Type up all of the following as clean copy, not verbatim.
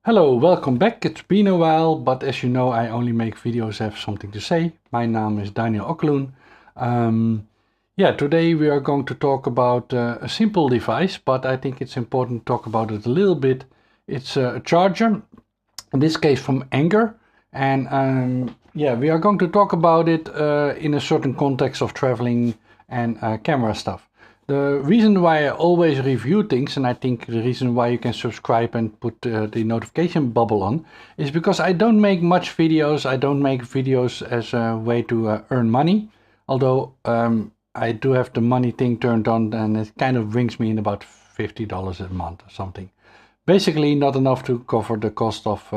Hello, welcome back. It's been a while, but as you know, I only make videos that have something to say. My name is Daniel Okloen. Today we are going to talk about a simple device, but I think it's important to talk about it a little bit. It's a charger, in this case from Anker. And we are going to talk about it in a certain context of traveling and camera stuff. The reason why I always review things, and I think the reason why you can subscribe and put the notification bubble on, is because I don't make much videos. I don't make videos as a way to earn money, although I do have the money thing turned on, and it kind of brings me in about $50 a month or something. Basically not enough to cover the cost of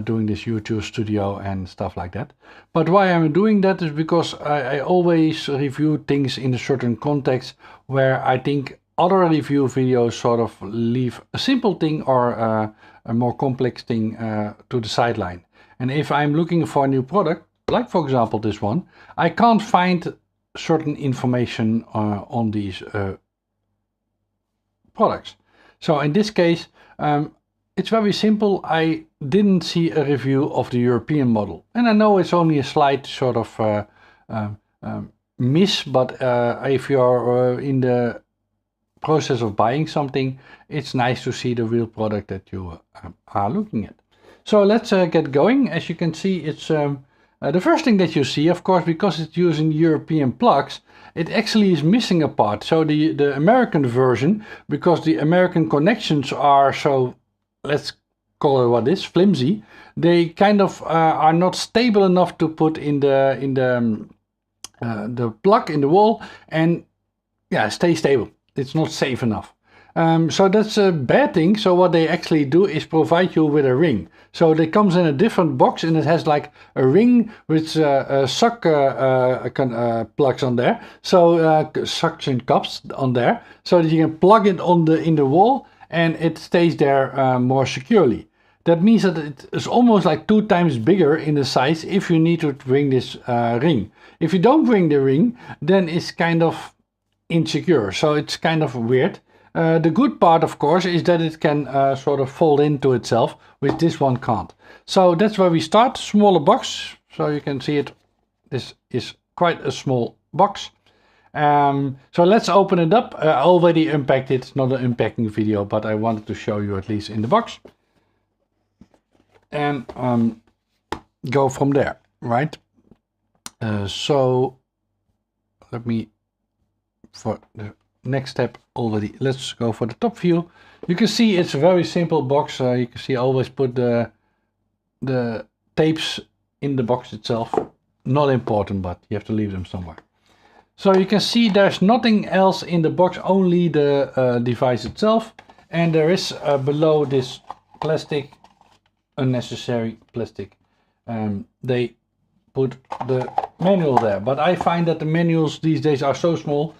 doing this YouTube studio and stuff like that. But why I'm doing that is because I always review things in a certain context where I think other review videos sort of leave a simple thing or a more complex thing to the sideline. And if I'm looking for a new product, like for example this one, I can't find certain information on these products. So in this case, it's very simple. I didn't see a review of the European model. And I know it's only a slight sort of miss, but if you're in the process of buying something, it's nice to see the real product that you are looking at. So let's get going. As you can see, it's the first thing that you see, of course, because it's using European plugs, it actually is missing a part. So the American version, because the American connections are so, let's call it what is, flimsy, they kind of are not stable enough to put in the plug in the wall and stay stable. It's not safe enough. So that's a bad thing. So what they actually do is provide you with a ring. So it comes in a different box, and it has like a ring with suck plugs on there. So suction cups on there, so that you can plug it in the wall, and it stays there more securely. That means that it is almost like 2 times bigger in the size if you need to bring this ring. If you don't bring the ring, then it's kind of insecure. So it's kind of weird. The good part, of course, is that it can sort of fold into itself, which this one can't. So that's where we start. Smaller box. So you can see it. This is quite a small box. So let's open it up. I already unpacked it. It's not an unpacking video, but I wanted to show you at least in the box. And go from there, right? So let me, for the next step already, let's go for the top view. You can see it's a very simple box. You can see I always put the tapes in the box itself. Not important, but you have to leave them somewhere. So you can see there's nothing else in the box, only the device itself. And there is below this plastic, unnecessary plastic, they put the manual there. But I find that the manuals these days are so small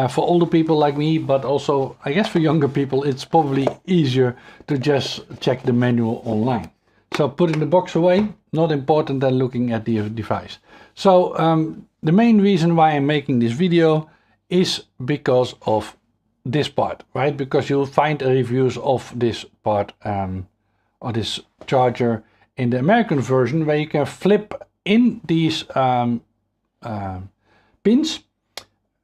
for older people like me, but also I guess for younger people it's probably easier to just check the manual online. So putting the box away, not important than looking at the device. So the main reason why I'm making this video is because of this part, right? Because you'll find reviews of this part or this charger in the American version, where you can flip in these pins,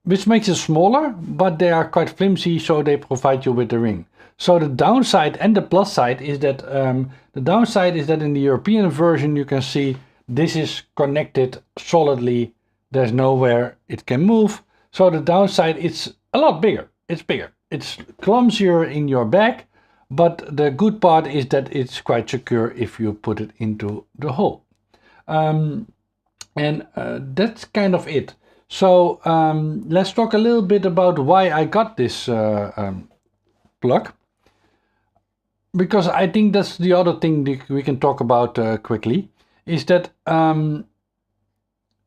which makes it smaller, but they are quite flimsy, so they provide you with the ring. So the downside and the plus side is that the downside is that in the European version you can see this is connected solidly. There's nowhere it can move. So the downside, it's a lot bigger. It's bigger. It's clumsier in your bag, but the good part is that it's quite secure if you put it into the hole. That's kind of it. So let's talk a little bit about why I got this plug. Because I think that's the other thing that we can talk about quickly, is that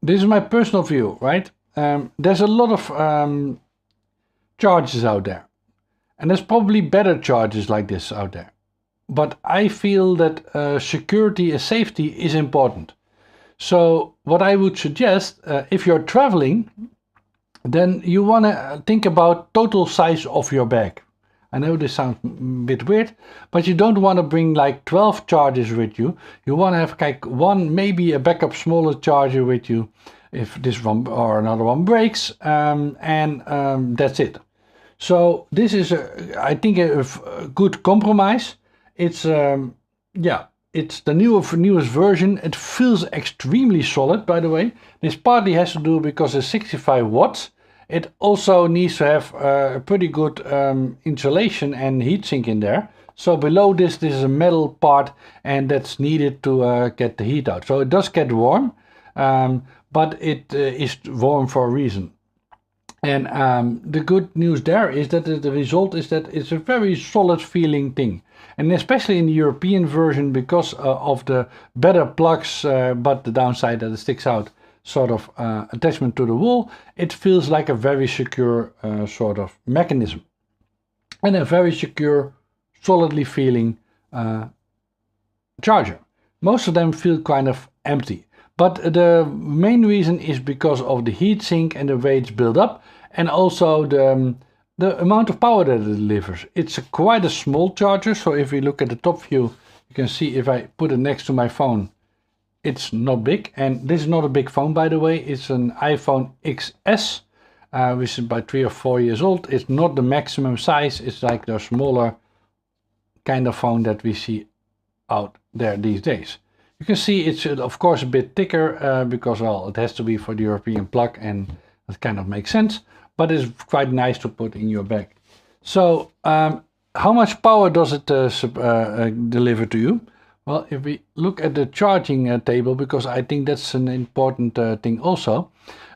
this is my personal view, right? There's a lot of chargers out there. And there's probably better chargers like this out there. But I feel that security and safety is important. So what I would suggest, if you're traveling, then you want to think about total size of your bag. I know this sounds a bit weird, but you don't want to bring like 12 chargers with you. You want to have like one, maybe a backup smaller charger with you if this one or another one breaks, that's it. So this is, I think, a good compromise. It's it's the newest version. It feels extremely solid, by the way. This partly has to do because it's 65 watts. It also needs to have a pretty good insulation and heatsink in there. So below this is a metal part, and that's needed to get the heat out. So it does get warm, but it is warm for a reason. And the good news there is that the result is that it's a very solid feeling thing. And especially in the European version, because of the better plugs, but the downside that it sticks out, sort of attachment to the wall, it feels like a very secure sort of mechanism. And a very secure, solidly feeling charger. Most of them feel kind of empty. But the main reason is because of the heatsink and the way it's built up, and also the amount of power that it delivers. It's quite a small charger, so if we look at the top view, you can see if I put it next to my phone, it's not big. And this is not a big phone, by the way. It's an iPhone XS, which is about 3 or 4 years old. It's not the maximum size. It's like the smaller kind of phone that we see out there these days. You can see it's of course a bit thicker because, well, it has to be for the European plug, and that kind of makes sense, but it's quite nice to put in your bag. So how much power does it deliver to you? Well, if we look at the charging table, because I think that's an important thing also,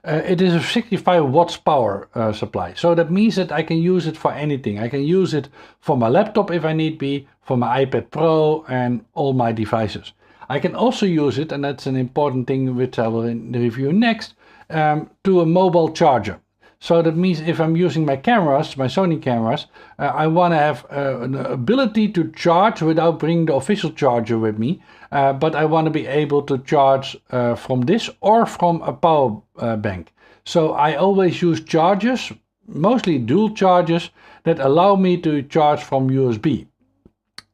it is a 65 watts power supply. So that means that I can use it for anything. I can use it for my laptop if I need be, for my iPad Pro and all my devices. I can also use it, and that's an important thing which I will review next, to a mobile charger. So that means if I'm using my cameras, my Sony cameras, I want to have an ability to charge without bringing the official charger with me, but I want to be able to charge from this or from a power bank. So I always use chargers, mostly dual chargers, that allow me to charge from USB.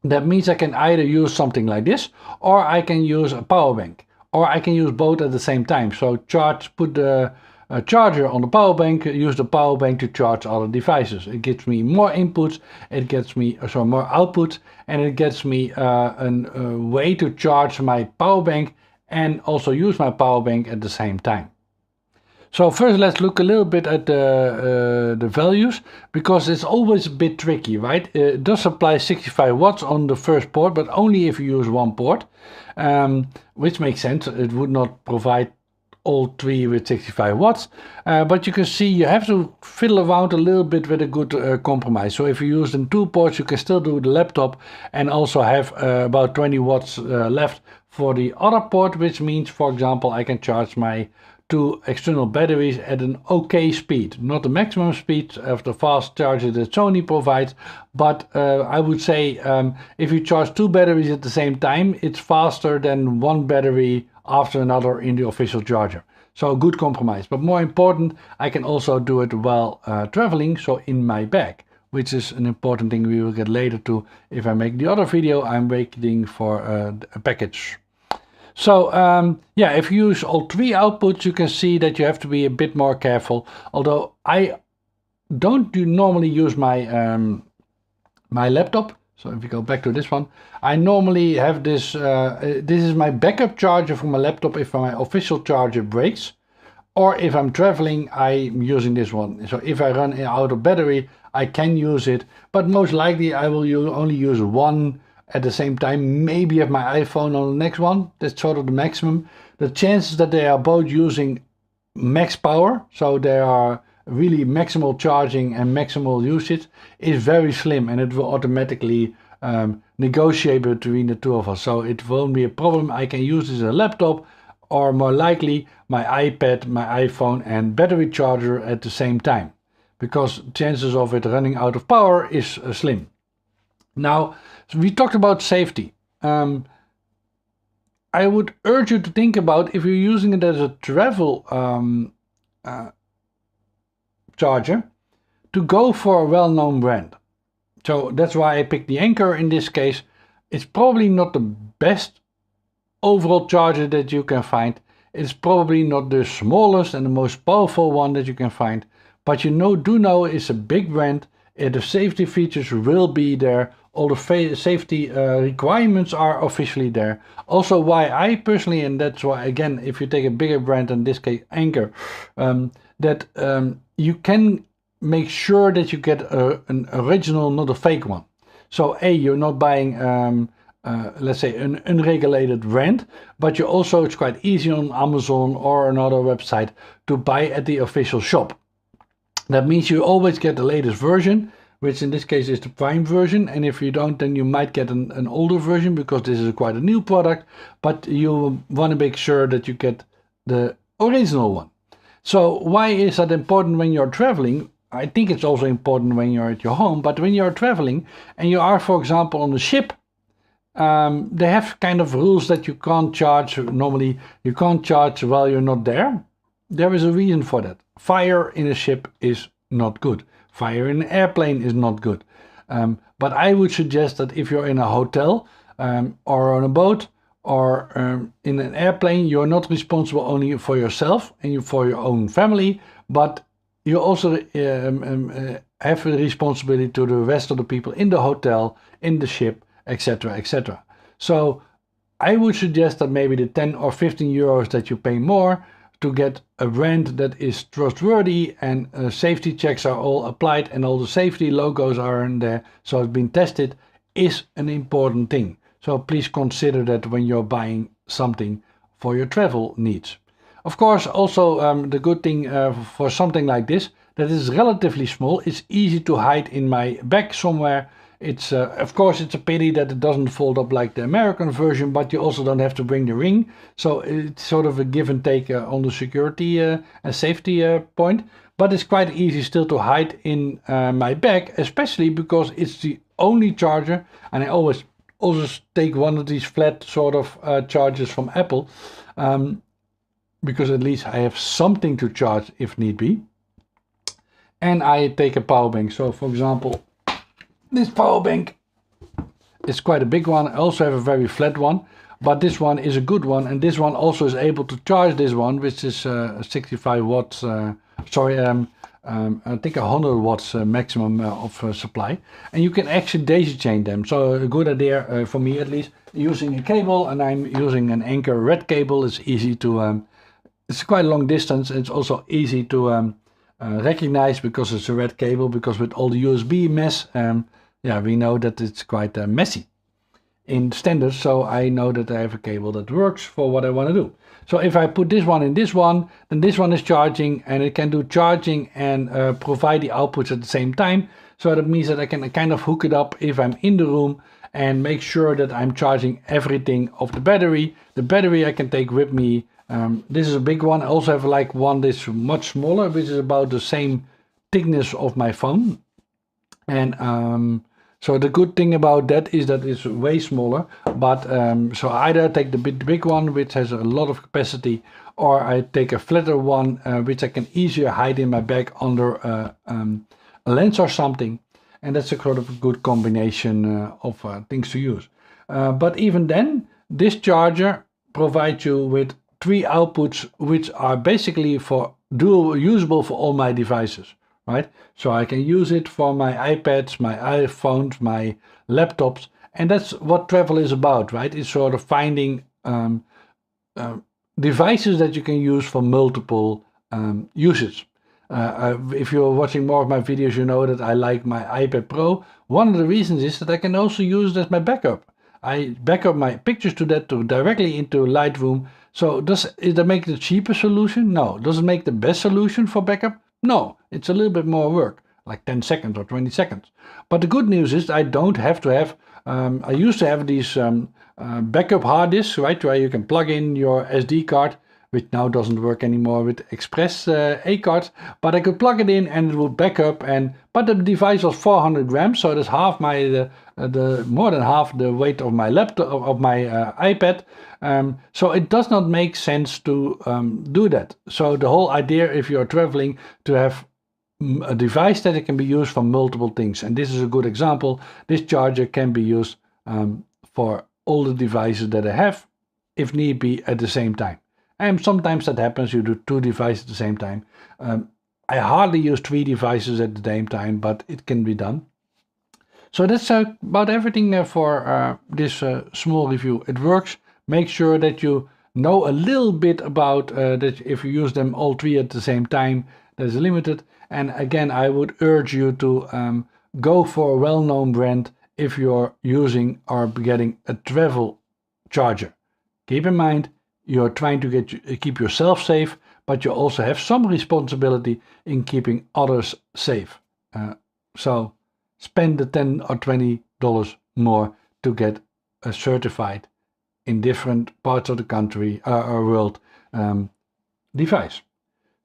That means I can either use something like this, or I can use a power bank, or I can use both at the same time. So put the charger on the power bank, use the power bank to charge other devices. It gives me more inputs, it gets me more outputs, and it gets me a way to charge my power bank and also use my power bank at the same time. So first let's look a little bit at the values, because it's always a bit tricky, right? It does supply 65 watts on the first port, but only if you use one port, which makes sense. It would not provide all three with 65 watts, but you can see you have to fiddle around a little bit with a good compromise. So if you use them two ports, you can still do the laptop and also have about 20 watts left for the other port, which means, for example, I can charge my two external batteries at an okay speed. Not the maximum speed of the fast charger that Sony provides, but I would say if you charge two batteries at the same time, it's faster than one battery after another in the official charger. So a good compromise. But more important, I can also do it while traveling, so in my bag, which is an important thing we will get later to. If I make the other video, I'm waiting for a package. So yeah, if you use all three outputs, you can see that you have to be a bit more careful. Although I don't normally use my my laptop. So if we go back to this one, I normally have this. This is my backup charger for my laptop if my official charger breaks, or if I'm traveling, I'm using this one. So if I run out of battery, I can use it, but most likely I will only use one at the same time, maybe have my iPhone on the next one. That's sort of the maximum. The chances that they are both using max power, so they are really maximal charging and maximal usage, is very slim, and it will automatically negotiate between the two of us. So it won't be a problem. I can use this as a laptop, or more likely my iPad, my iPhone and battery charger at the same time, because chances of it running out of power is slim. Now, so we talked about safety. I would urge you to think about, if you're using it as a travel charger, to go for a well-known brand. So that's why I picked the Anker in this case. It's probably not the best overall charger that you can find. It's probably not the smallest and the most powerful one that you can find. But do know it's a big brand. The safety features will be there. All the safety requirements are officially there. Also why I personally, and that's why again, if you take a bigger brand, in this case Anker, you can make sure that you get an original, not a fake one. So you're not buying let's say an unregulated brand, but it's quite easy on Amazon or another website to buy at the official shop. That means you always get the latest version, which in this case is the Prime version, and if you don't, then you might get an older version because this is quite a new product, but you want to make sure that you get the original one. So why is that important when you're traveling? I think it's also important when you're at your home, but when you're traveling and you are, for example, on a ship, they have kind of rules that you can't charge. Normally, you can't charge while you're not there. There is a reason for that. Fire in a ship is not good. Fire in an airplane is not good. But I would suggest that if you're in a hotel or on a boat or in an airplane, you're not responsible only for yourself and for your own family, but you also have a responsibility to the rest of the people in the hotel, in the ship, etc., etc. So I would suggest that maybe the 10 or 15 euros that you pay more to get a brand that is trustworthy and safety checks are all applied and all the safety logos are in there, so it's been tested, is an important thing. So please consider that when you're buying something for your travel needs. Of course, also the good thing for something like this, that is relatively small, it's easy to hide in my bag somewhere. It's of course it's a pity that it doesn't fold up like the American version, but you also don't have to bring the ring, so it's sort of a give and take on the security and safety point. But it's quite easy still to hide in my bag, especially because it's the only charger, and I always take one of these flat sort of chargers from Apple, because at least I have something to charge if need be. And I take a power bank. So for example, this power bank is quite a big one. I also have a very flat one, but this one is a good one, and this one also is able to charge this one, which is 65 watts, I think 100 watts maximum of supply, and you can actually daisy chain them. So a good idea for me at least, using a cable, and I'm using an Anker red cable. It's easy to, it's quite a long distance. It's also easy to recognize because it's a red cable, because with all the USB mess, we know that it's quite messy in standards, so I know that I have a cable that works for what I want to do. So if I put this one in this one, then this one is charging, and it can do charging and provide the outputs at the same time. So that means that I can kind of hook it up if I'm in the room and make sure that I'm charging everything of the battery. The battery I can take with me. This is a big one. I also have like one that's much smaller, which is about the same thickness of my phone. And so the good thing about that is that it's way smaller. But so either I take the big one, which has a lot of capacity, or I take a flatter one, which I can easier hide in my bag under a lens or something. And that's a sort of a good combination of things to use. But even then, this charger provides you with 3 outputs, which are basically for usable for all my devices, right? So I can use it for my iPads, my iPhones, my laptops, and that's what travel is about, right? It's sort of finding devices that you can use for multiple uses. If you're watching more of my videos, you know that I like my iPad Pro. One of the reasons is that I can also use it as my backup. I back up my pictures to that directly into Lightroom. So does that make the cheapest solution? No. Does it make the best solution for backup? No. It's a little bit more work, like 10 seconds or 20 seconds. But the good news is I don't have to have, I used to have these backup hard disks, right, where you can plug in your SD card, which now doesn't work anymore with Express A cards, but I could plug it in and it would back up. But the device was 400 grams, so that's half my more than half the weight of my laptop, of my iPad. So it does not make sense to do that. So the whole idea, if you're traveling, to have a device that it can be used for multiple things. And this is a good example. This charger can be used for all the devices that I have, if need be, at the same time. And sometimes that happens, you do 2 devices at the same time. I hardly use 3 devices at the same time, but it can be done. So that's about everything for this small review. It works. Make sure that you know a little bit about that if you use them all 3 at the same time, there's limited. And again, I would urge you to go for a well-known brand if you're using or getting a travel charger. Keep in mind, you're trying to keep yourself safe, but you also have some responsibility in keeping others safe. So spend the $10 or $20 more to get a certified in different parts of the country or world device.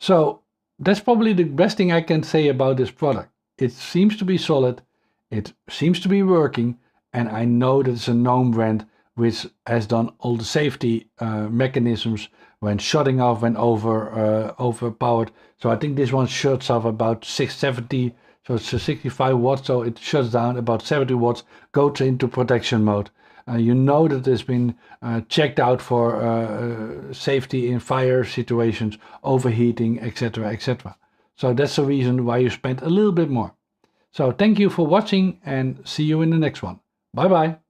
So that's probably the best thing I can say about this product. It seems to be solid, it seems to be working, and I know that it's a known brand which has done all the safety mechanisms when shutting off when overpowered. So I think this one shuts off about 670, so it's 65 watts, so it shuts down about 70 watts, goes into protection mode. You know that it's been checked out for safety in fire situations, overheating, etc., etc. So that's the reason why you spent a little bit more. So thank you for watching and see you in the next one. Bye bye.